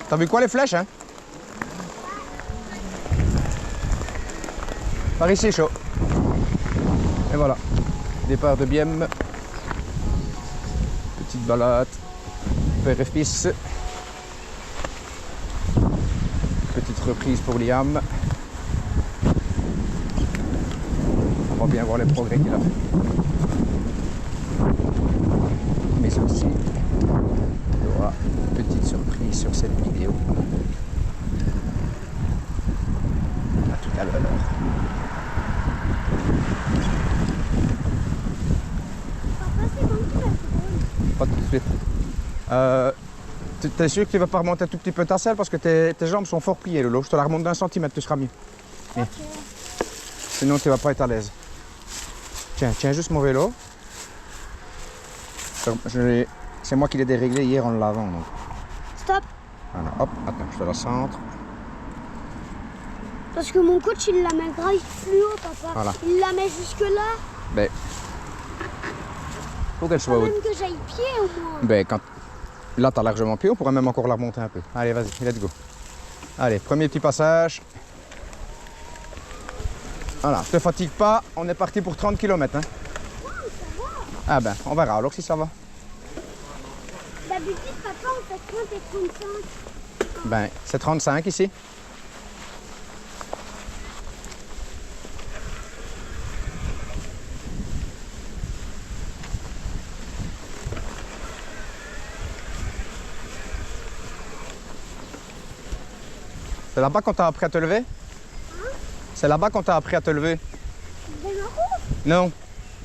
T'as vu quoi les flèches, hein? Par ici, chaud. Et voilà. Départ de Bième. Petite balade. Père et fils. Petite reprise pour Liam. On va bien voir les progrès qu'il a fait. Mais aussi, il y aura une petite surprise sur cette vidéo. À tout à l'heure. Pas tout de suite. T'es sûr que tu vas pas remonter un tout petit peu ta selle parce que tes jambes sont fort pliées, Lolo. Je te la remonte d'un centimètre, tu seras mieux. Okay. Sinon, tu vas pas être à l'aise. Tiens juste mon vélo. C'est moi qui l'ai déréglé hier en le lavant. Donc. Stop. Voilà, hop, attends, je te la centre. Parce que mon coach, il la met grave plus haut, papa. Voilà. Il la met jusque là. Ben, faut qu'elle soit haute. Même que j'aille pied au moins. Ben, là, t'as largement pied, on pourrait même encore la remonter un peu. Allez, vas-y, let's go. Allez, premier petit passage. Voilà, te fatigue pas, on est parti pour 30 km. Hein. Oh, ça va. Ah ben, on verra alors si ça va. D'habitude, papa, on fait 30 et 35. Ben, c'est 35 ici. C'est là-bas qu'on t'a appris à te lever? Hein? C'est là-bas qu'on t'a appris à te lever? Dans la roue? Non,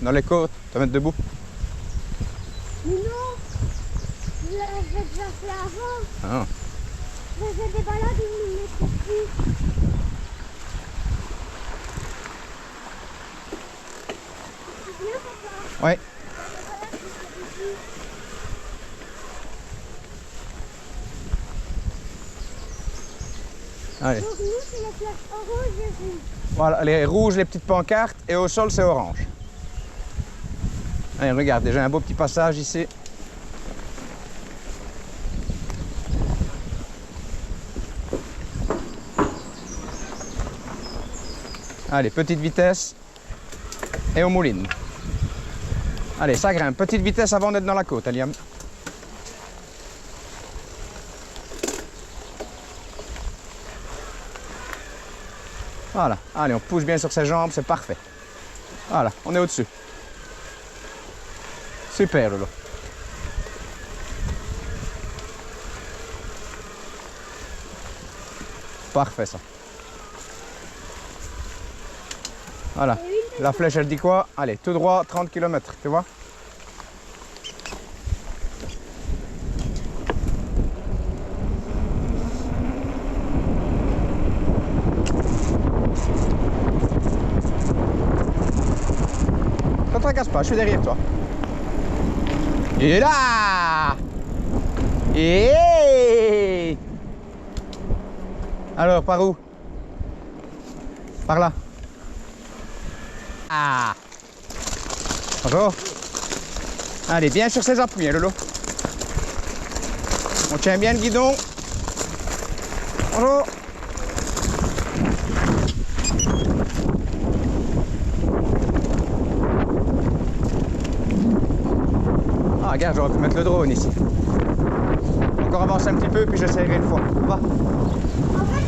dans les côtes, te mettre debout. Mais non, je l'avais déjà fait avant. Ah. Je faisais des balades où je me mettais plus. C'est bien, papa? Ouais. Allez. Donc nous, c'est les flèches orange et rouge. Voilà, les rouges, les petites pancartes, et au sol, c'est orange. Allez, regarde, déjà un beau petit passage ici. Allez, petite vitesse. Et on mouline. Allez, ça grimpe. Petite vitesse avant d'être dans la côte, Liam. Voilà. Allez, on pousse bien sur ses jambes, c'est parfait. Voilà, on est au-dessus. Super, Lolo. Parfait, ça. Voilà. La flèche, elle dit quoi? Allez, tout droit, 30 km, tu vois? Ne te tracasse pas, je suis derrière toi. Et là! Et alors, par où? Par là. Ah! Bonjour. Allez, bien sur ses appuis, hein, Lolo. On tient bien le guidon. Bonjour. Ah, regarde, j'aurais pu mettre le drone ici. Encore avancer un petit peu, puis j'essayerai une fois. On va. En fait,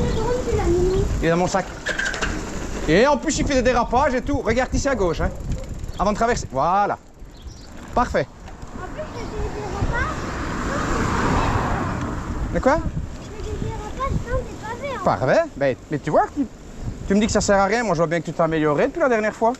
le drone, tu l'as mis. Il est dans mon sac. Et en plus, il fait des dérapages et tout. Regarde ici à gauche, hein. Avant de traverser. Voilà. Parfait. En plus, je fais des repas. De quoi? Je fais des repas sans des pavés. Parfait. Ben, mais tu vois, tu me dis que ça sert à rien. Moi, je vois bien que tu t'es amélioré depuis la dernière fois.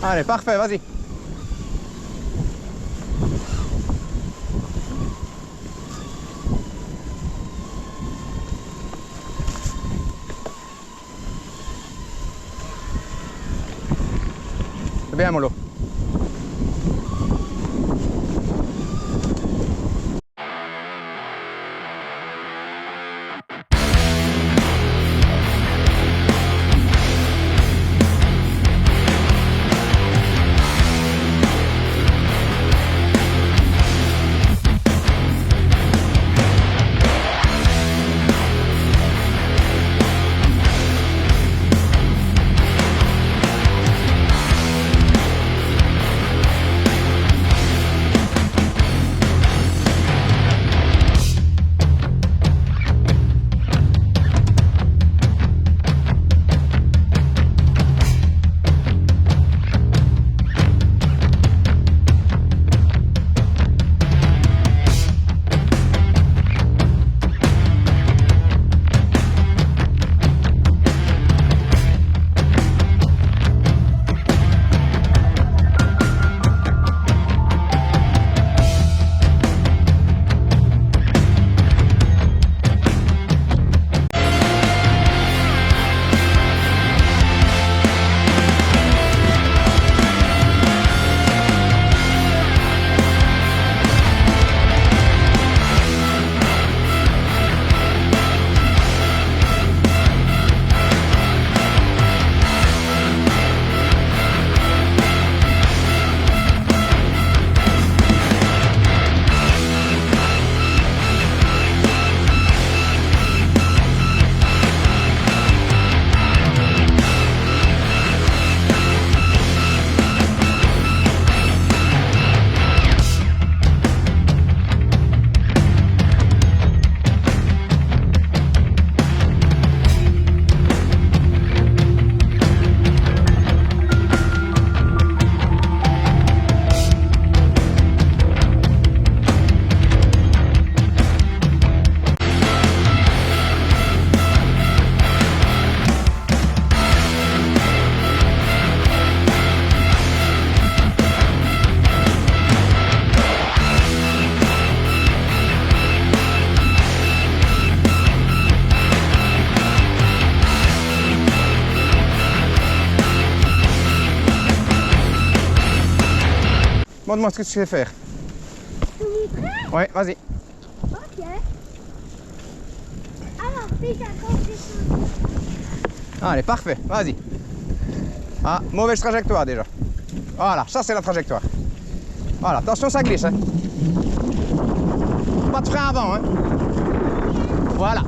Allez, parfait, vas-y. C'est bien, mollo. Montre-moi ce que tu sais faire. Tu me montrer? Ouais, vas-y. Ok. Alors, déjà, quand j'ai Allez, parfait, vas-y. Ah, mauvaise trajectoire déjà. Voilà, ça c'est la trajectoire. Voilà, attention, ça glisse. Hein. Pas de frein avant. Hein. Voilà.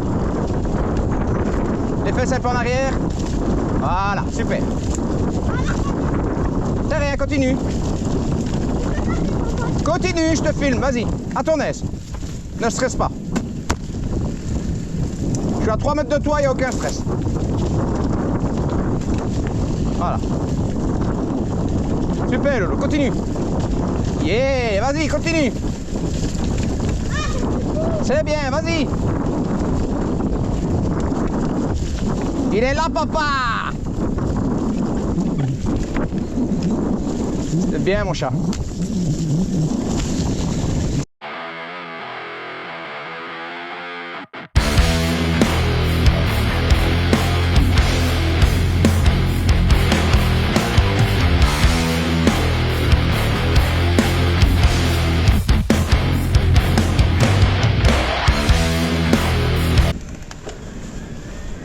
Les fesses un peu en arrière. Voilà, super. C'est rien, continue. Continue, je te filme, vas-y, à ton aise. Ne stresse pas. Je suis à 3 mètres de toi, il n'y a aucun stress. Voilà. Super, Lolo, continue. Yeah, vas-y, continue. C'est bien, vas-y. Il est là, papa. C'est bien, mon chat.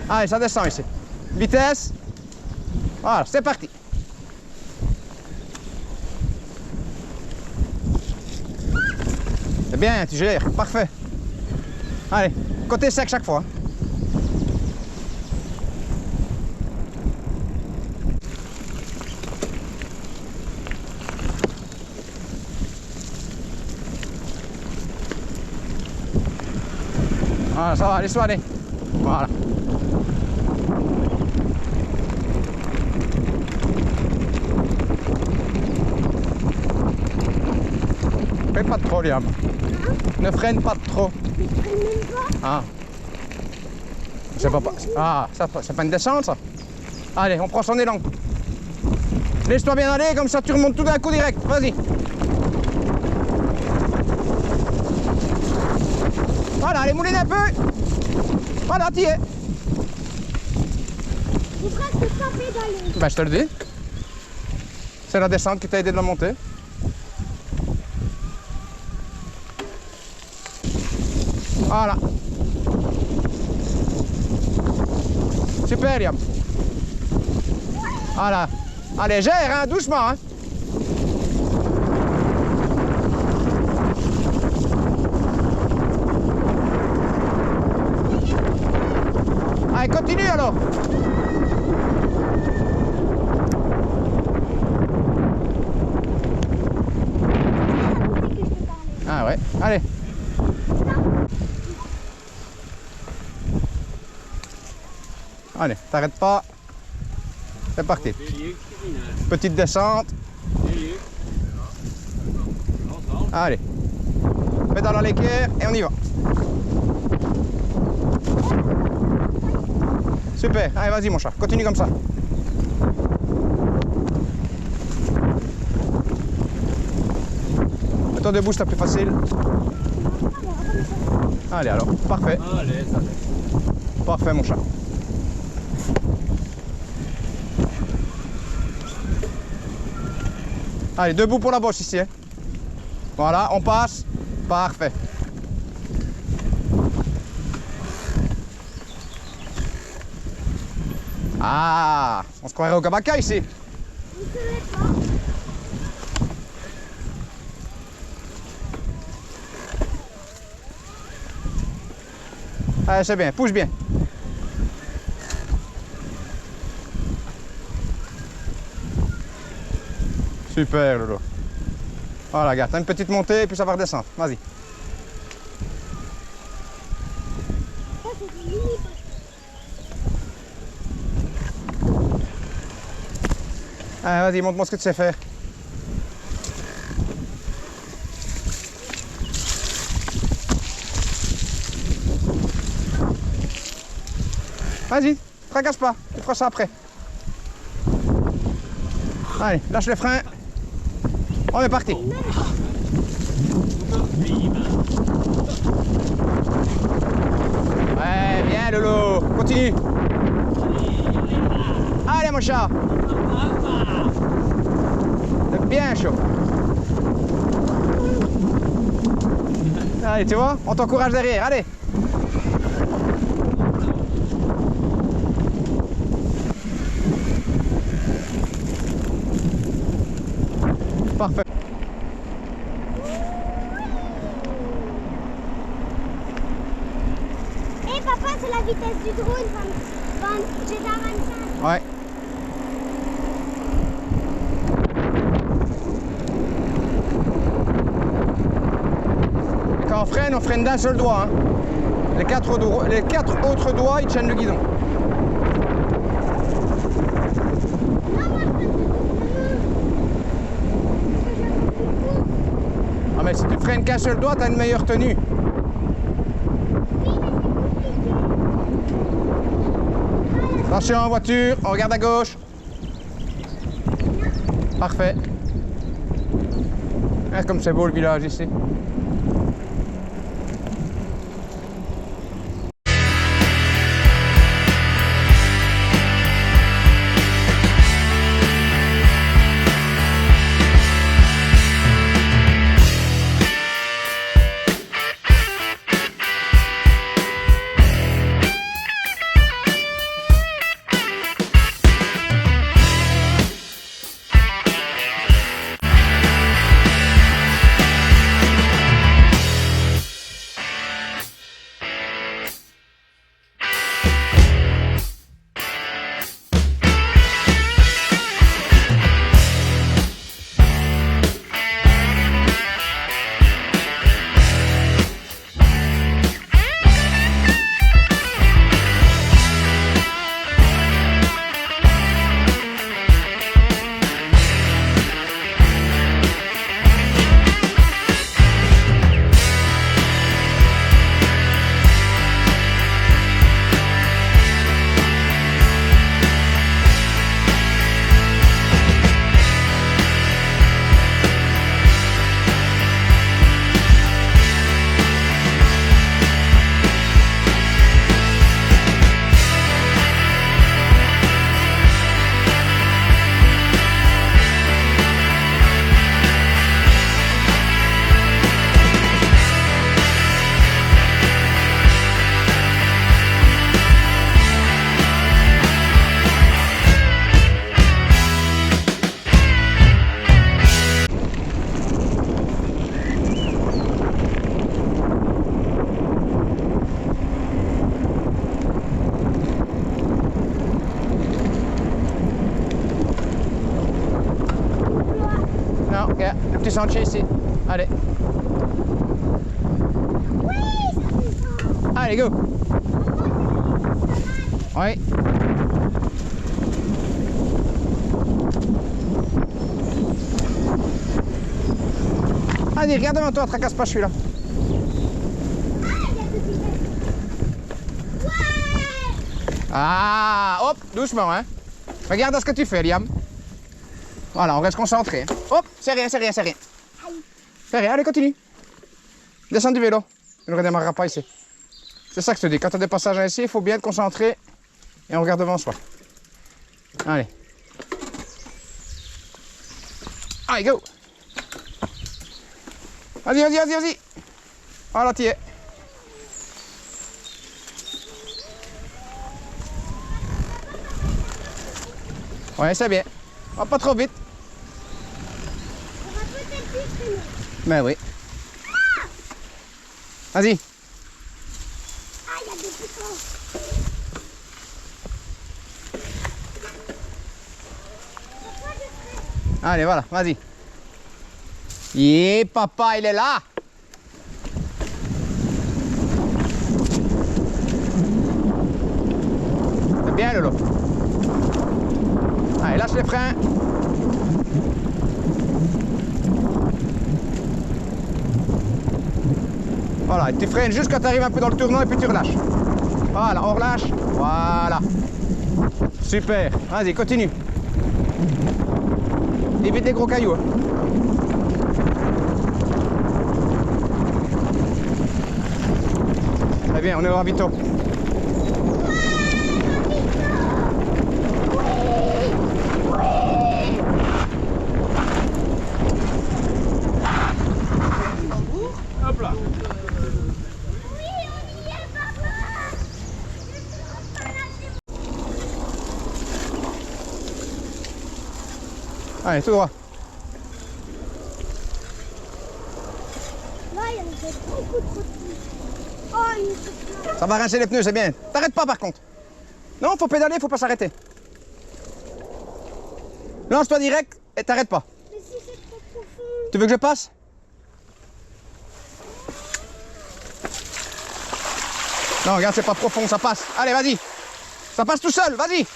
Allez, ça descend ici. Vitesse. Voilà, c'est parti. C'est bien, tu gères. Parfait. Allez, côté sec chaque fois. Voilà, ça va, laisse-toi aller. Voilà. Fais pas trop, Liam. Ne freine pas trop. Je freine même pas. Ah. C'est pas... Ah, ça, c'est pas une descente, ça. Allez, on prend son élan. Laisse-toi bien aller, comme ça tu remontes tout d'un coup direct. Vas-y. Voilà, allez, mouline un peu. Voilà, t'y es. J'ai presque pas pédalé. Bah, je te le dis. C'est la descente qui t'a aidé de la montée. Voilà. Super, Liam. Voilà. Allez, gère, hein, doucement. Hein. Allez, continue alors. Ah ouais, allez. Allez, t'arrêtes pas. C'est parti. Petite descente. Allez. Pédale à l'équerre et on y va. Super. Allez, vas-y mon chat. Continue comme ça. Mets-toi debout, c'est plus facile. Allez alors, parfait. Parfait mon chat. Allez, debout pour la bosse ici. Hein. Voilà, on passe. Parfait. Ah, on se croirait au Kabaka ici. Allez, c'est bien, pousse bien. Super, Lolo. Voilà, regarde, t'as une petite montée et puis ça va redescendre. Vas-y. Allez, vas-y, montre-moi ce que tu sais faire. Vas-y, tracasse pas, tu feras ça après. Allez, lâche les freins. On est parti. Ouais, bien Lolo, continue. Allez mon chat. C'est bien chaud. Allez, tu vois, on t'encourage derrière, allez. Parfait. Hé papa, c'est la vitesse du drone, j'étais à 25. Ouais. Et quand on freine d'un seul doigt. Hein. Les quatre autres doigts, ils tiennent le guidon. Ah mais si tu freines qu'un seul doigt, t'as une meilleure tenue. Attention en voiture, on regarde à gauche. Parfait. Ah, comme c'est beau le village ici. Non, regarde, le petit sentier ici. Allez. Oui, ça fait ça. Allez, go. Oui. Allez, regarde devant toi, tracasse pas, je suis là. Ah, il y a deux vitesses. Ouais. Ah, hop, doucement, hein. Regarde ce que tu fais, Liam. Voilà, on reste concentré. Hop, c'est rien, c'est rien, c'est rien. Aïe. C'est rien, allez, continue. Descends du vélo. Tu ne redémarreras pas ici. C'est ça que je te dis. Quand tu as des passages ici, il faut bien te concentrer et on regarde devant soi. Allez. Allez, go. Vas-y, vas-y, vas-y, vas-y. Voilà, tu y es. Ouais, c'est bien. Va pas trop vite. On va peut-être plus freiner. Ben oui. Vas-y. Ah, il y a des boutons. Pourquoi je freine? Allez, voilà, vas-y. Yeah, papa, il est là. C'est bien, Lolo. Allez, lâche les freins. Voilà, et tu freines juste quand tu arrives un peu dans le tournant et puis tu relâches. Voilà, on relâche. Voilà. Super. Vas-y, continue. Évite les gros cailloux. Très bien, on est au ravito. Hop là. Oui, on y est, papa. Allez, tout droit. Là, il y avait beaucoup de petits. Oh, une petite. Ça va rincer les pneus, c'est bien. T'arrêtes pas par contre. Non, faut pédaler, faut pas s'arrêter. Lance-toi direct et t'arrêtes pas. Mais si c'est trop profond. Tu veux que je passe? Non, regarde, c'est pas profond, ça passe. Allez, vas-y. Ça passe tout seul, vas-y.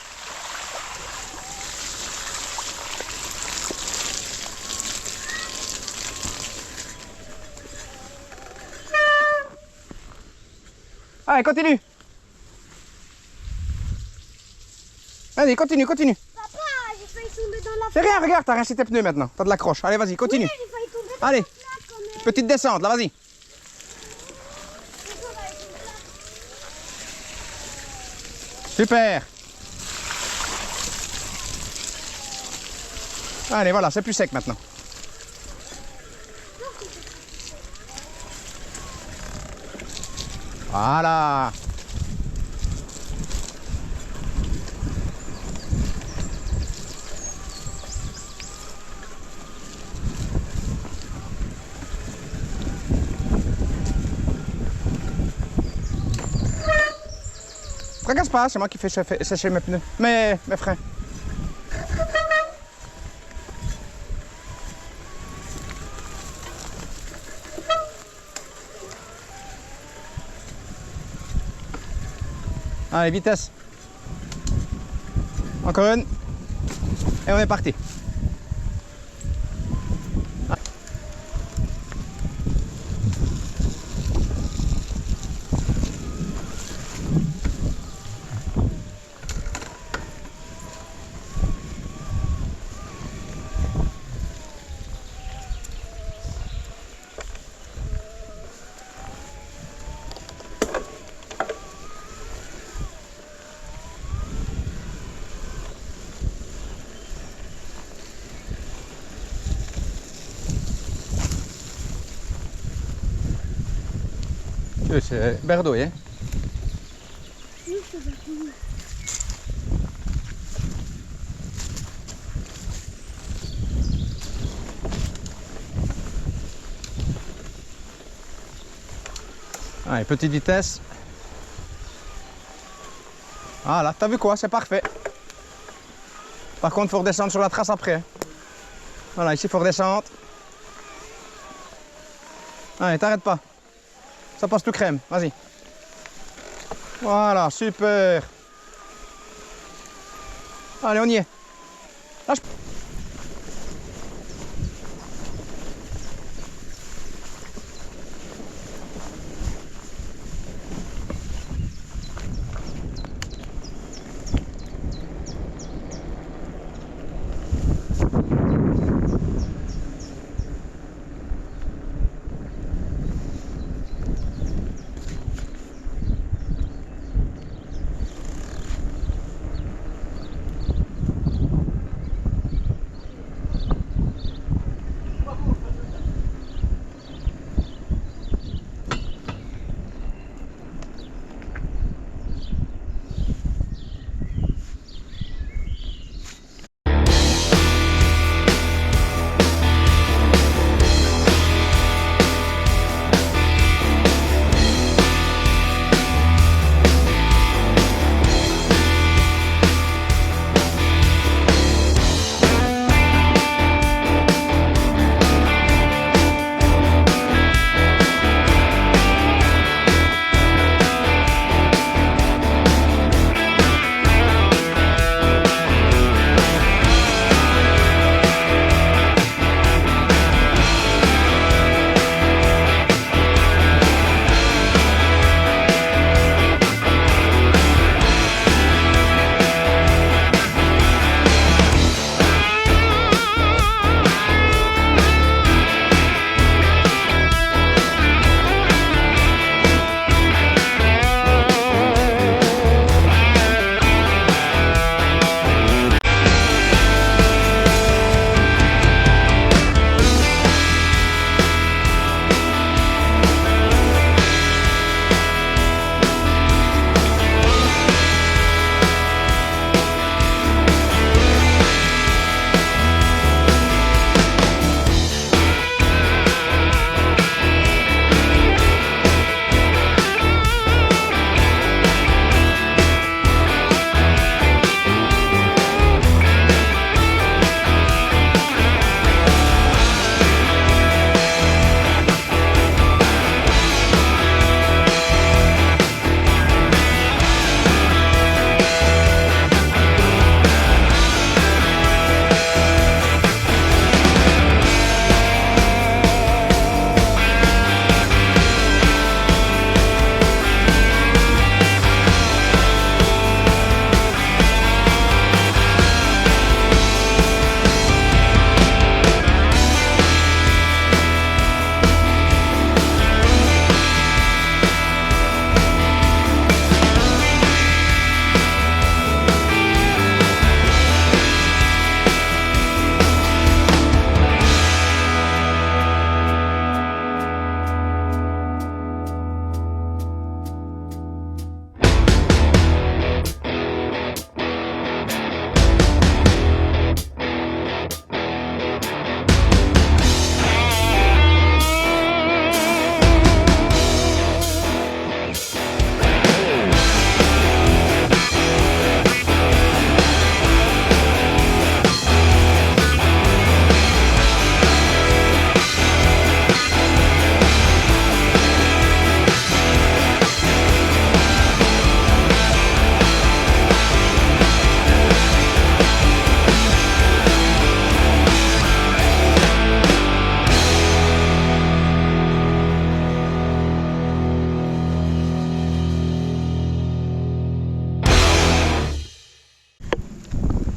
Allez, continue. Vas-y, continue, continue. Papa, j'ai failli tomber dans la C'est rien, regarde, t'as rincé tes pneus maintenant. T'as de l'accroche. Allez, vas-y, continue. Oui, j'ai failli tomber dans Allez. la plaque quand même. Petite descente, là, vas-y. Bonjour, avec une plaque. Super. Allez, voilà, c'est plus sec maintenant. Voilà. Tracasse pas, c'est moi qui fais sécher mes pneus, mes freins. Allez, vitesse. Encore une. Et on est parti. C'est Berdo, hein? Oui, c'est bien fini. Allez, petite vitesse. Voilà, t'as vu quoi? C'est parfait. Par contre, il faut redescendre sur la trace après. Hein. Voilà, ici, il faut redescendre. Allez, t'arrêtes pas. Ça passe tout crème, vas-y. Voilà, super. Allez, on y est. Lâche.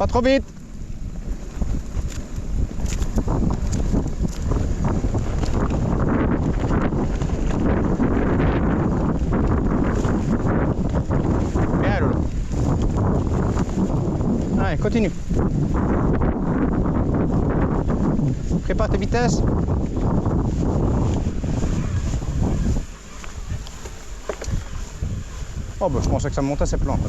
Pas trop vite. Bien, Lolo. Allez, continue. Prépare tes vitesses. Oh bah je pensais que ça montait ces plantes.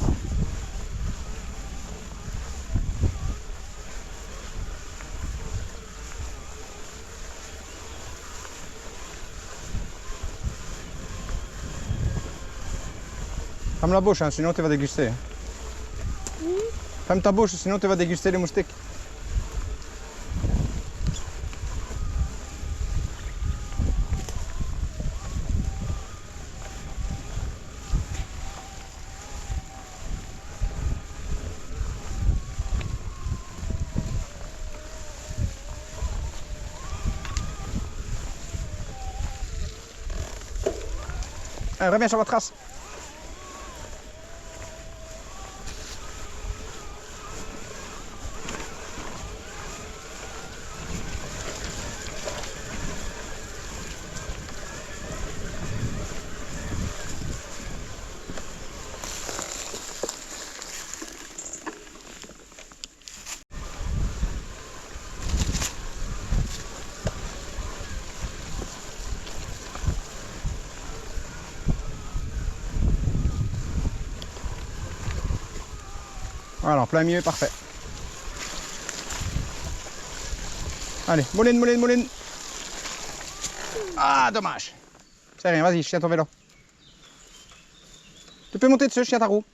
Ferme la bouche, hein, sinon tu vas déguster. Ferme ta bouche, sinon tu vas déguster les moustiques. Allez, reviens sur votre trace. Voilà, en plein milieu, parfait. Allez, mouline, mouline, mouline. Ah, dommage. C'est rien, vas-y, je tiens ton vélo. Tu peux monter dessus, je tiens ta roue.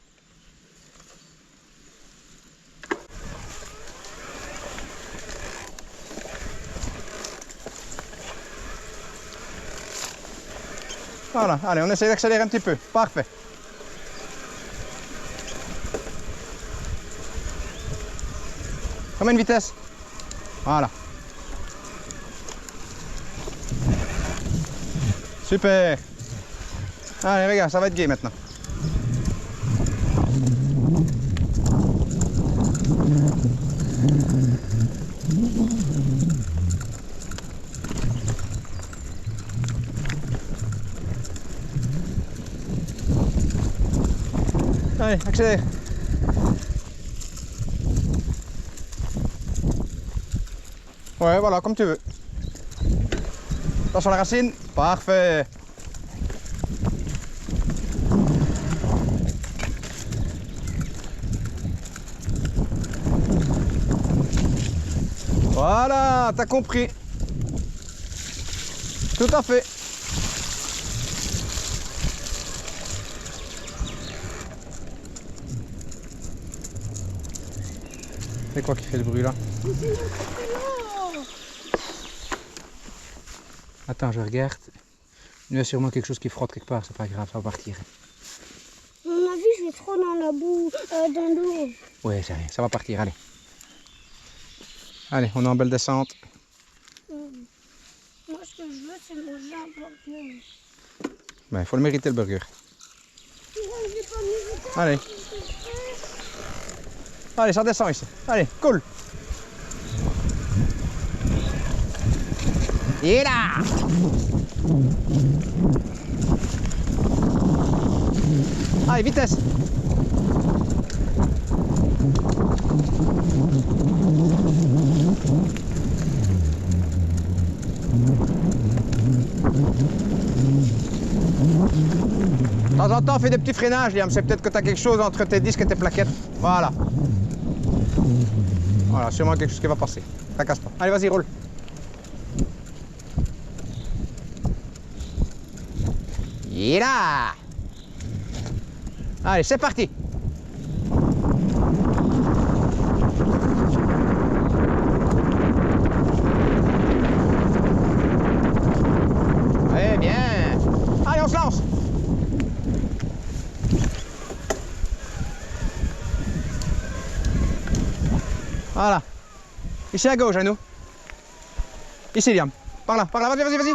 Voilà, allez, on essaie d'accélérer un petit peu. Parfait. Combien de vitesse? Voilà. Super. Allez, regarde, ça va être gai maintenant. Allez, accélère. Ouais, voilà, comme tu veux. Attention à la racine. Parfait. Voilà, t'as compris. Tout à fait. C'est quoi qui fait le bruit là? Attends, je regarde. Il y a sûrement quelque chose qui frotte quelque part, c'est pas grave, ça va partir. À mon avis, je vais trop dans la boue, dans l'eau. Ouais, c'est rien, ça va partir, allez. Allez, on est en belle descente. Moi, ce que je veux, c'est manger un burger. Ben, il faut le mériter le burger. Allez. Allez, ça descend ici. Allez, cool. Et là. Allez, vitesse. De temps en temps, fais des petits freinages, Liam. C'est peut-être que tu as quelque chose entre tes disques et tes plaquettes. Voilà. Voilà, sûrement quelque chose qui va passer. Ça casse pas. Allez, vas-y, roule. Et là. Allez, c'est parti. Eh bien. Allez, on se lance. Voilà. Ici à gauche, à nous. Ici, Liam. Par là, vas-y, vas-y, vas-y.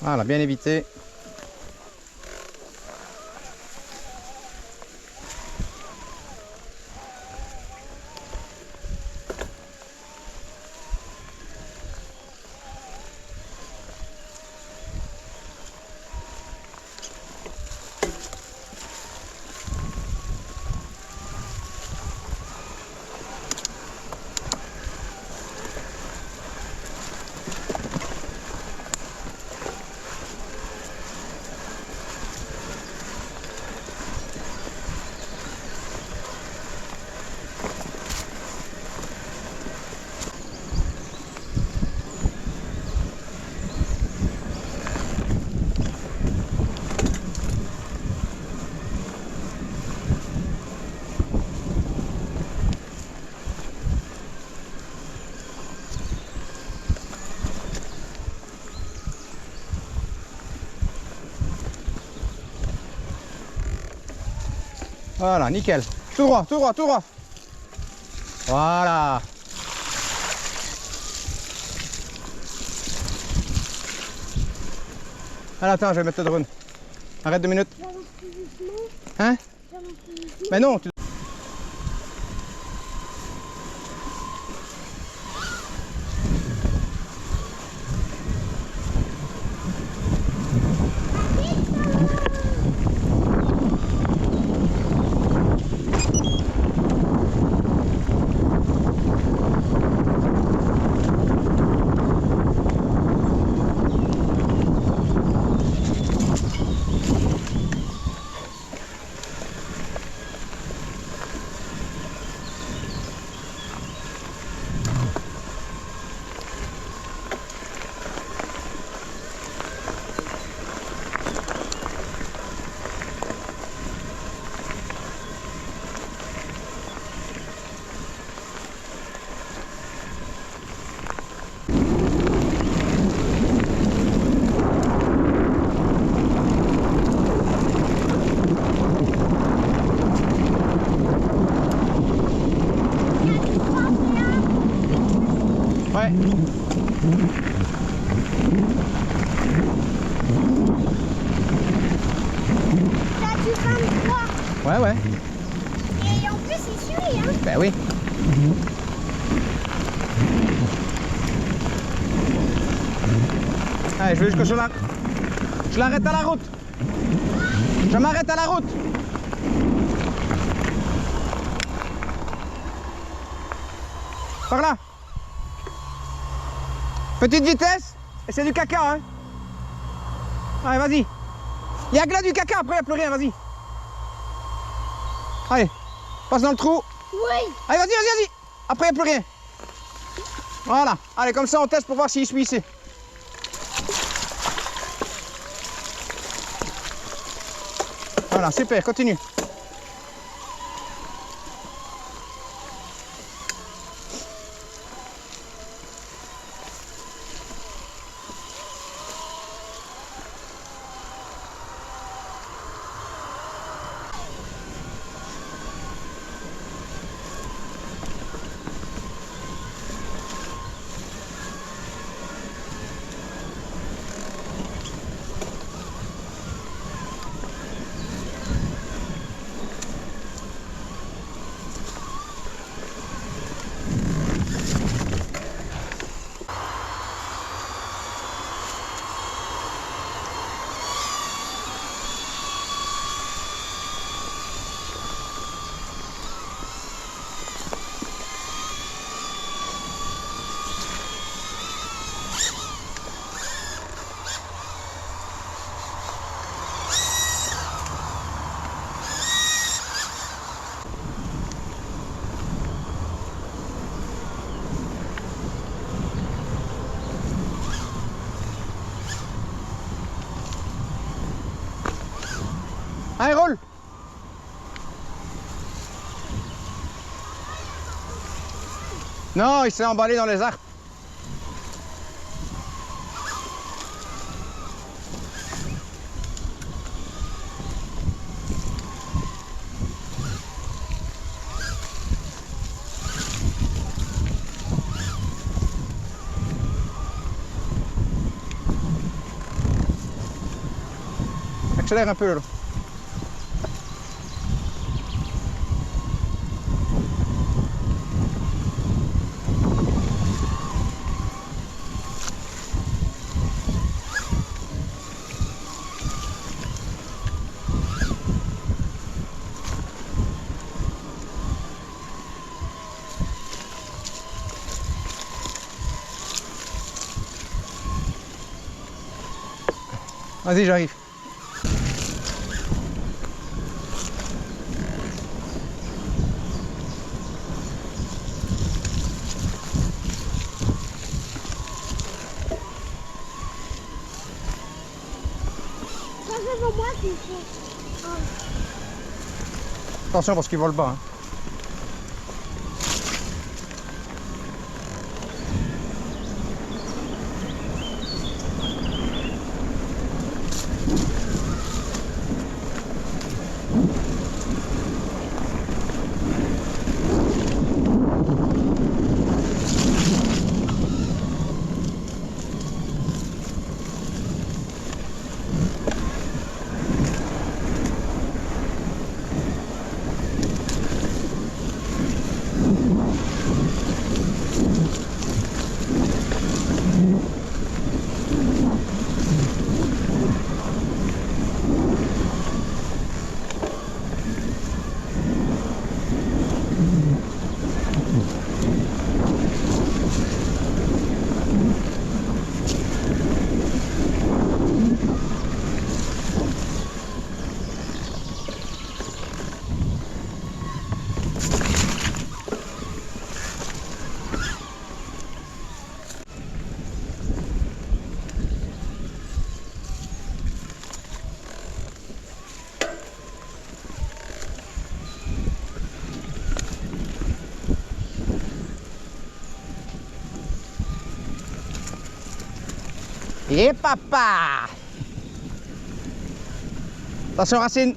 Voilà, bien évité. Voilà, nickel. Tout droit, tout droit, tout droit. Voilà. Allez, attends, je vais mettre le drone. Arrête 2 minutes. J'avance plus doucement. Hein? J'avance plus doucement. Mais non, ouais. T'as du 23. Ouais, ouais. Et en plus, il suit, hein. Ben oui. Allez, je veux juste que je l'arrête à la route. Je m'arrête à la route. Par là. Petite vitesse. Et c'est du caca, hein. Allez, vas-y. Il y a que là du caca, après il n'y a plus rien, vas-y. Allez, passe dans le trou. Oui. Allez, vas-y, vas-y, vas-y. Après, il n'y a plus rien. Voilà. Allez, comme ça, on teste pour voir s'il suit ici. Voilà, super, continue. Allez, roule. Non, il s'est emballé dans les arbres. Accélère un peu, Lolo. Vas-y, j'arrive. Ça fait pour moi qu'il faut. Ah. Attention parce qu'il vole bas. Hein. Et papa! Attention, Racine!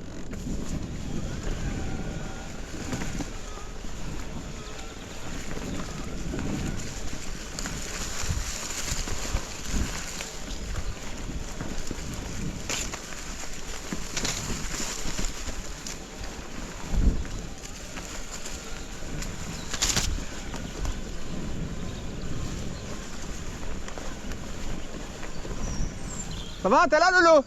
Ça va, t'es là, Lolo?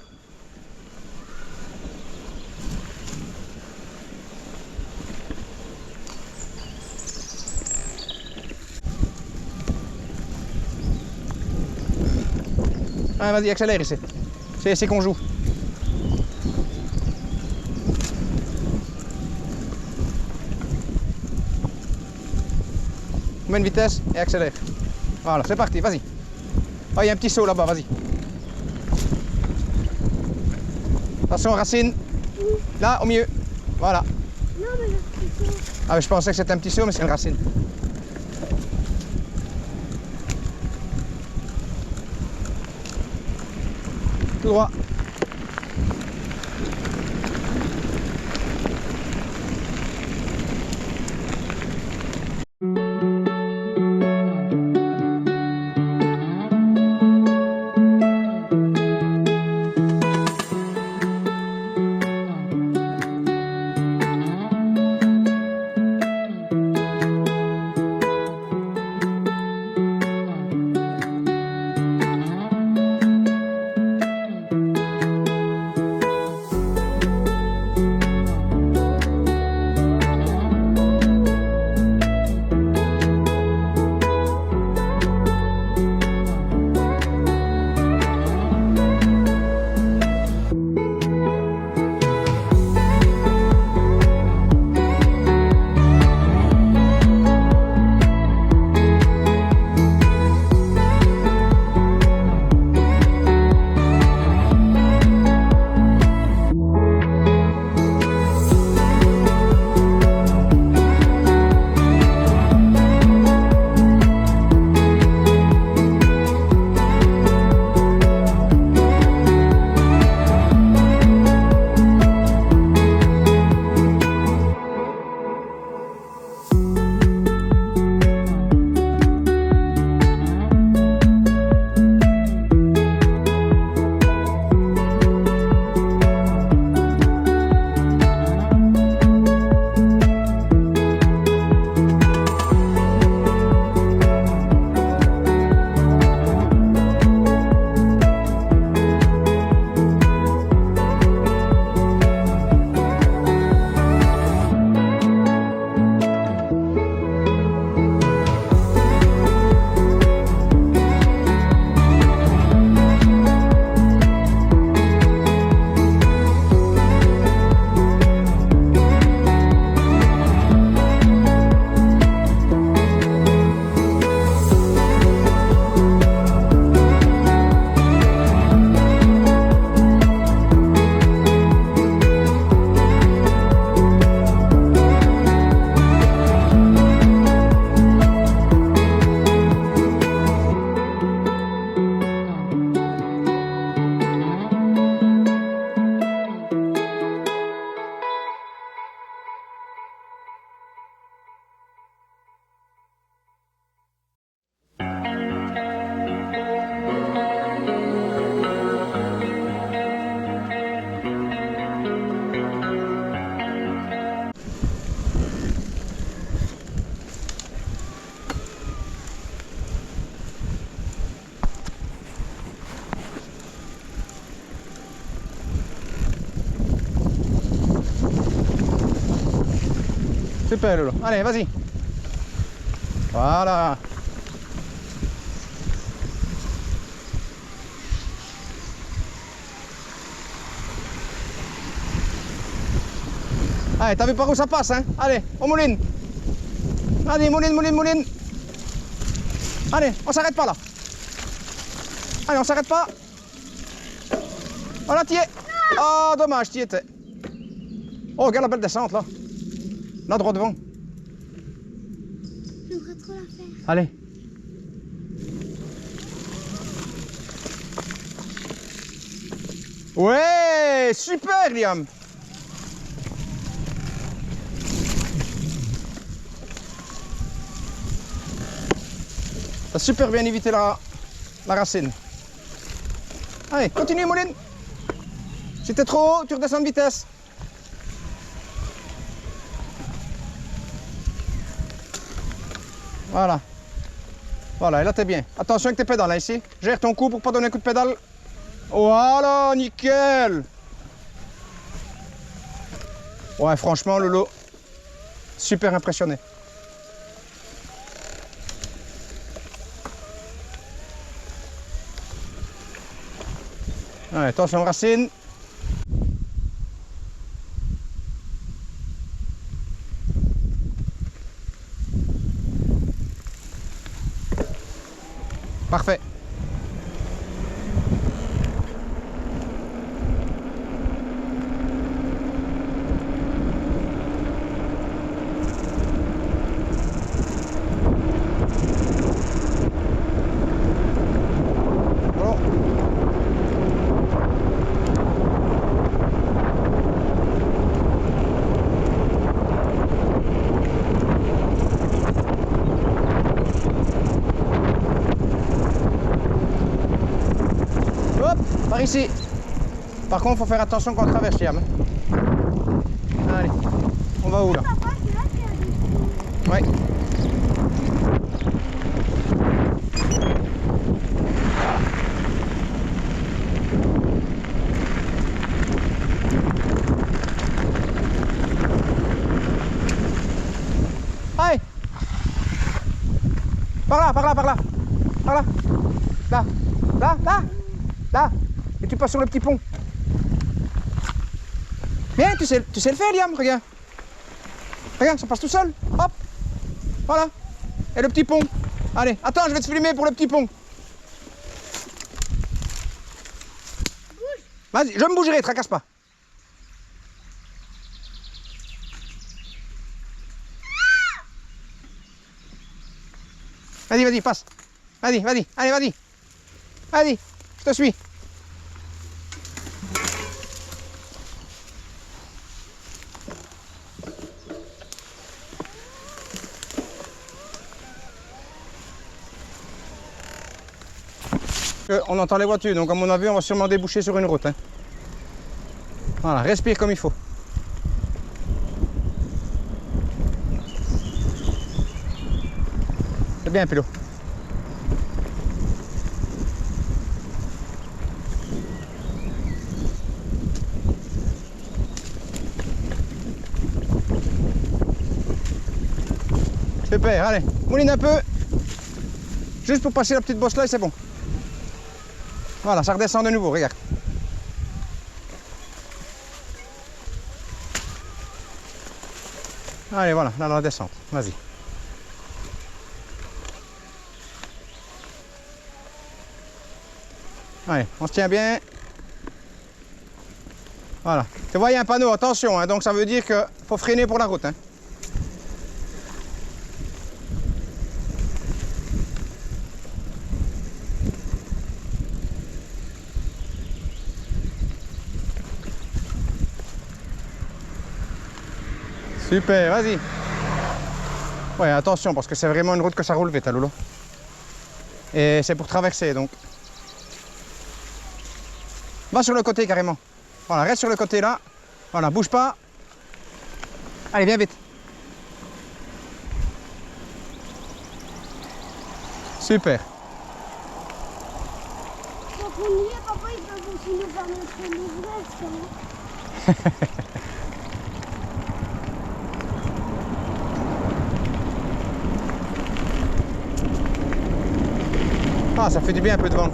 Ah, vas-y, accélère ici. C'est ici qu'on joue. Mets une vitesse et accélère. Voilà, c'est parti, vas-y. Oh, il y a un petit saut là-bas, vas-y. Attention, Racine. Là, au milieu. Voilà. Non, mais le petit saut. Ah, mais je pensais que c'était un petit saut, mais c'est une racine. Tout droit. Super Lolo. Allez, vas-y. Voilà. Allez, t'as vu par où ça passe, hein? Allez, on mouline. Allez, mouline, mouline, mouline. Allez, on s'arrête pas là. Allez, on s'arrête pas. Voilà, t'y es. Oh, dommage, t'y étais. Oh, regarde la belle descente là. Là, droit devant. J'aimerais trop la faire. Allez. Ouais, super, Liam. T'as super bien évité la racine. Allez, continue, Mouline. Si t'es trop haut, tu redescends de vitesse. Voilà. Voilà, et là t'es bien. Attention avec tes pédales, là, ici. Gère ton coup pour pas donner un coup de pédale. Voilà, nickel. Ouais, franchement, Lolo, super impressionné. Ouais, attention, racine. Parfait. Bon. Hop, par ici. Par contre, faut faire attention quand on traverse, Liam. Allez, on va où là? Papa, c'est là qu'il y a des trous. Ouais. Allez. Par là, par là, par là. Par là. Là. Là, là. Là. Et tu passes sur le petit pont. Bien, tu sais le faire, Liam, regarde. Regarde, ça passe tout seul. Hop. Voilà. Et le petit pont. Allez, attends, je vais te filmer pour le petit pont. Vas-y, je me bougerai, tracasse pas. Vas-y, vas-y, passe. Vas-y, vas-y, allez, vas-y. Vas-y, je te suis. On entend les voitures, donc à mon avis, on va sûrement déboucher sur une route. Hein. Voilà, respire comme il faut. C'est bien, Pélo. Super, allez, mouline un peu. Juste pour passer la petite bosse là et c'est bon. Voilà, ça redescend de nouveau, regarde. Allez, voilà, là, la descente, vas-y. Allez, on se tient bien. Voilà. Tu vois, il y a un panneau, attention, hein, donc ça veut dire qu'il faut freiner pour la route. Hein. Super, vas-y. Ouais, attention, parce que c'est vraiment une route que ça roule vite, à Lolo. Et c'est pour traverser, donc. Va sur le côté, carrément. Voilà, reste sur le côté, là. Voilà, bouge pas. Allez, viens vite. Super. Donc on y est, papa, il peut aussi nous faire notre l'ivresse. Ah, ça fait du bien un peu de vent.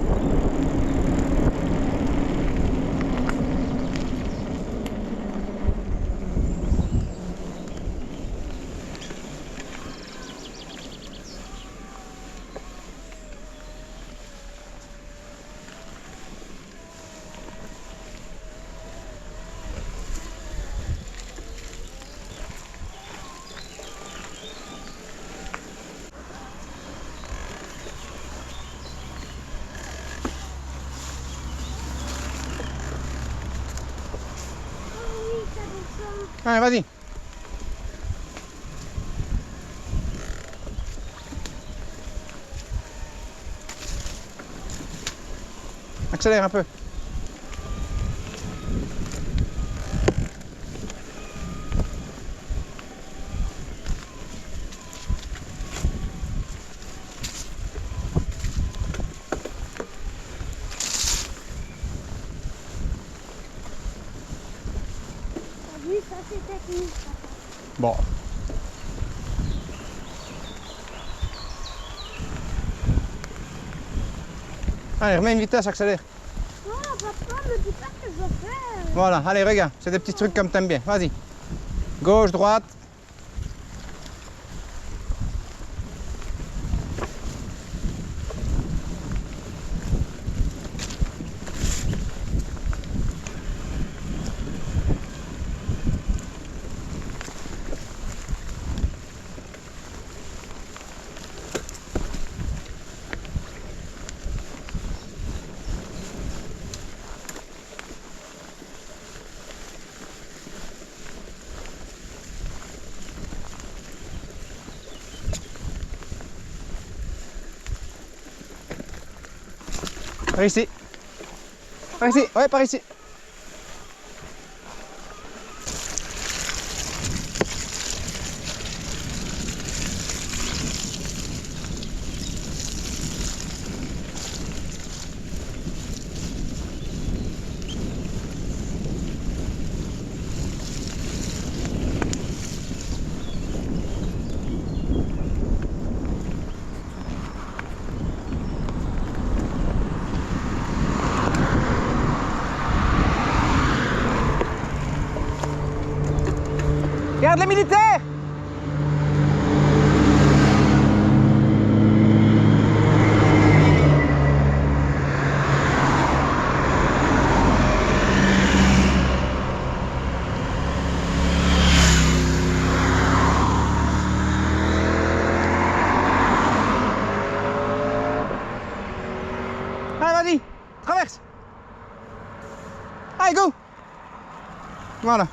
Oh oui, ça descend. Allez, vas-y. Accélère un peu. T'as vu, ça c'est technique. Bon. Allez, remets une vitesse, accélère. Non, papa, me dis pas ce que je dois faire. Voilà, allez, regarde. C'est des petits trucs comme t'aimes bien. Vas-y. Gauche, droite. Par ici. Par ici. Ouais, par ici. Regarde les militaires! Allez, vas-y, traverse. Allez, go. Voilà.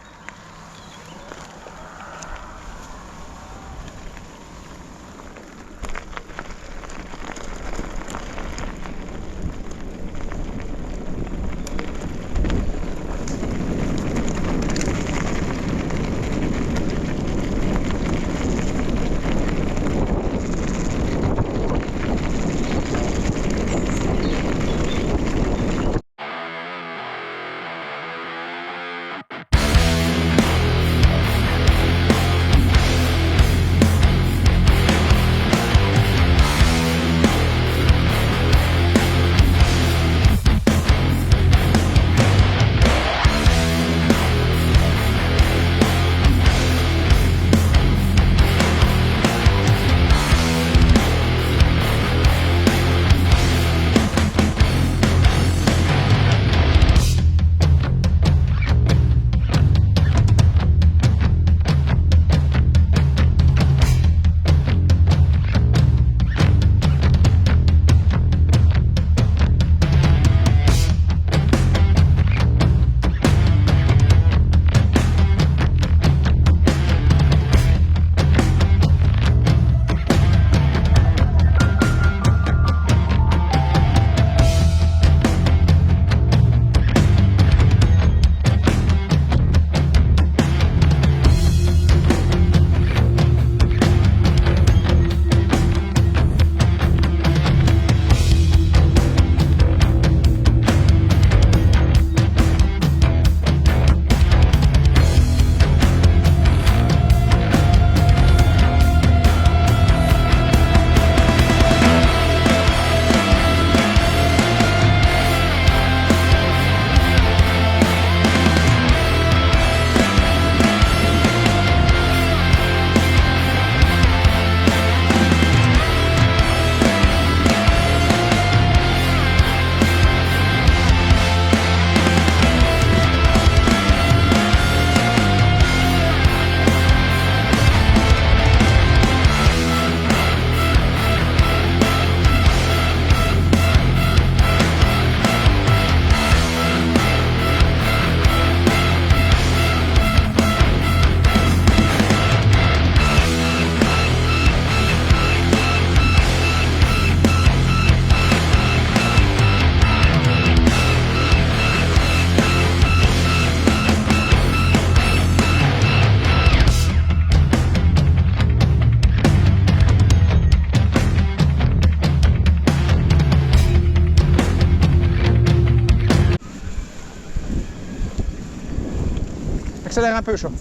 accélères un peu, chaud. Non,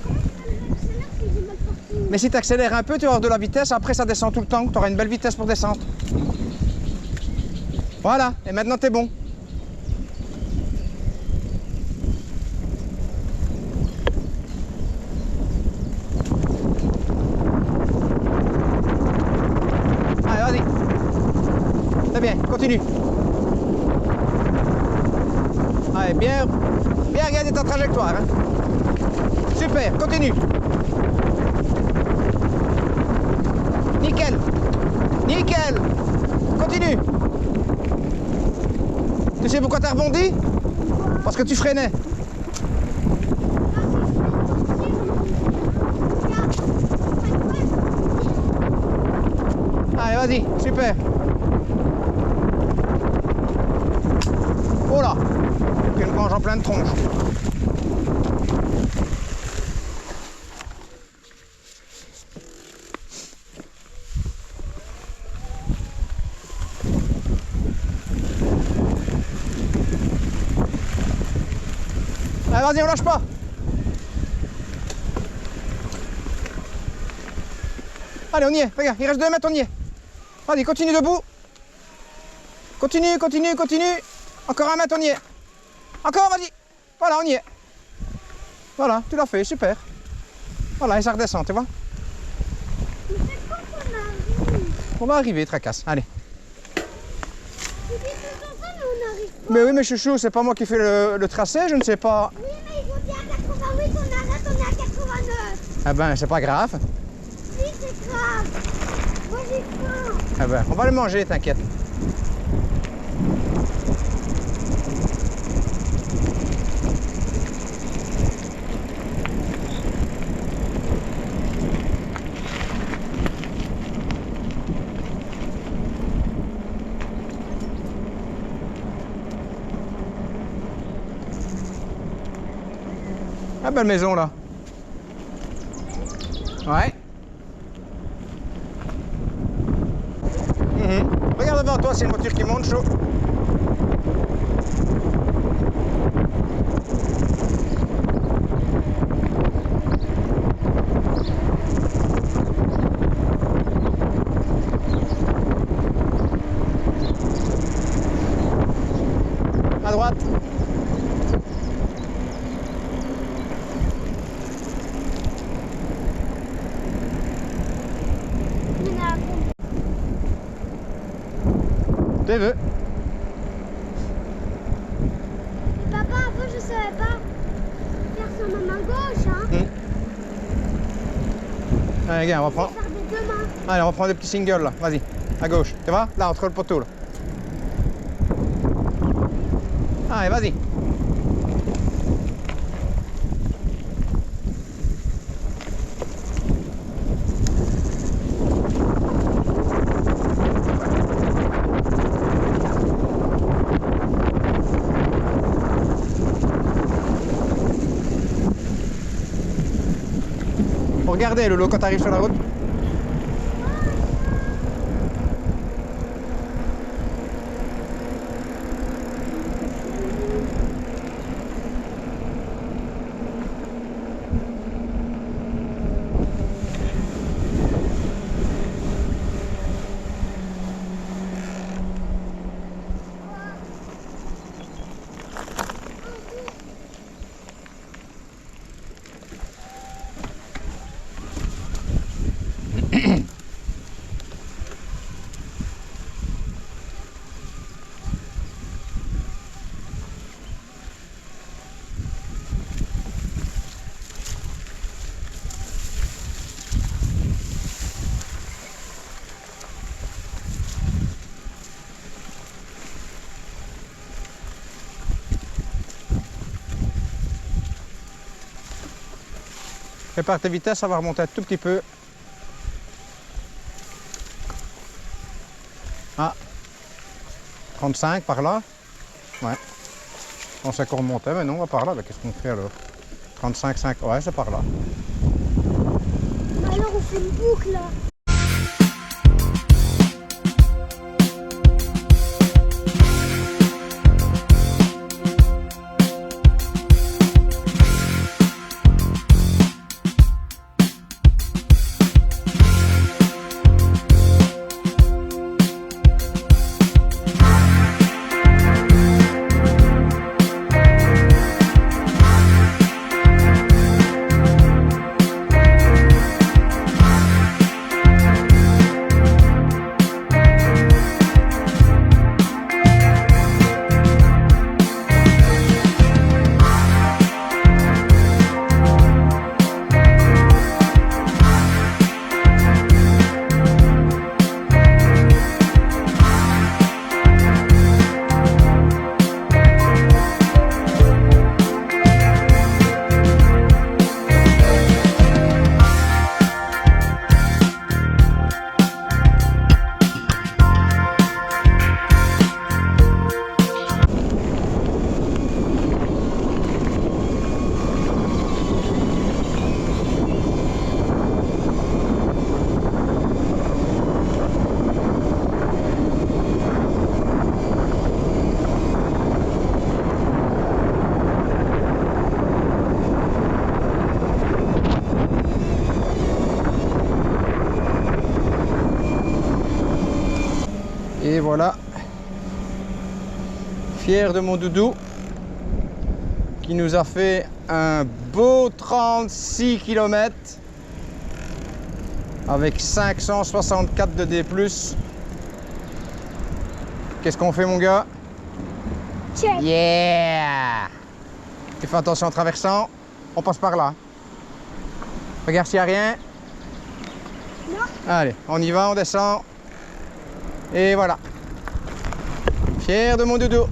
comment tu accélères si j'ai mal partout? Mais si tu accélères un peu, tu vas avoir de la vitesse. Après, ça descend tout le temps. Tu auras une belle vitesse pour descendre. Voilà. Et maintenant, t'es bon. Allez, vas-y. C'est bien. Continue. Allez, bien regarder ta trajectoire. Hein. Super. Continue. Nickel. Nickel. Continue. Tu sais pourquoi tu as rebondi? Parce que tu freinais. Allez, vas-y. Super. Oh là. Tu me manges en pleine tronche. Allez, vas-y, on lâche pas. Allez, on y est. Regarde, il reste 2 mètres, on y est. Vas-y, continue debout. Continue, continue, continue. Encore 1 mètre, on y est. Encore, vas-y. Voilà, on y est. Voilà, tu l'as fait, super. Voilà, et ça redescend, tu vois. Mais c'est quand qu'on arrive? On va arriver, tracasse. Allez. Tu dis tout ça, mais on n'arrive pas. Mais oui, mais chouchou, c'est pas moi qui fais le tracé, je ne sais pas. Oui, mais ils ont dit à 88, on arrête, on est à 89. Eh ben, c'est pas grave. Si, c'est grave. Moi, j'ai faim. Eh ben, on va le manger, t'inquiète. Ah, belle maison là. Ouais. Regarde devant toi, c'est une voiture qui monte chaud. À droite. Il y en a à fond. Tes vœux. Mais papa, avant, je savais pas faire son main à gauche, hein. Allez, regarde, on va prendre. Faire des deux mains. Allez, on va prendre des petits singles là. Vas-y, à gauche. Tu vois? Là, entre le poteau là. Allez, vas-y. Regardez, Lolo, quand tu arrives sur la route. Prépare tes vitesses, ça va remonter un tout petit peu. Ah, 35 par là. Ouais. On sait qu'on remontait, mais non, on va par là. Qu'est-ce qu'on fait alors? 35, 5, ouais, c'est par là. Alors, on fait une boucle, là. voilà. Fier de mon doudou qui nous a fait un beau 36 km avec 564 de D+. Qu'est-ce qu'on fait, mon gars? Check. Yeah! Tu fais attention en traversant. On passe par là. Regarde s'il n'y a rien. Non. Allez, on y va, on descend. Et voilà. Fier de mon doudou.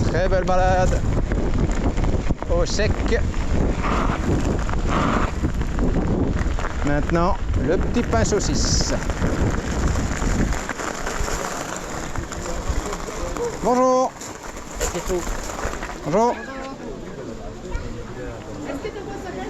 Très belle balade. Au sec. Maintenant, le petit pain saucisse. Bonjour. Bonjour. Est-ce que tu vois ça bien?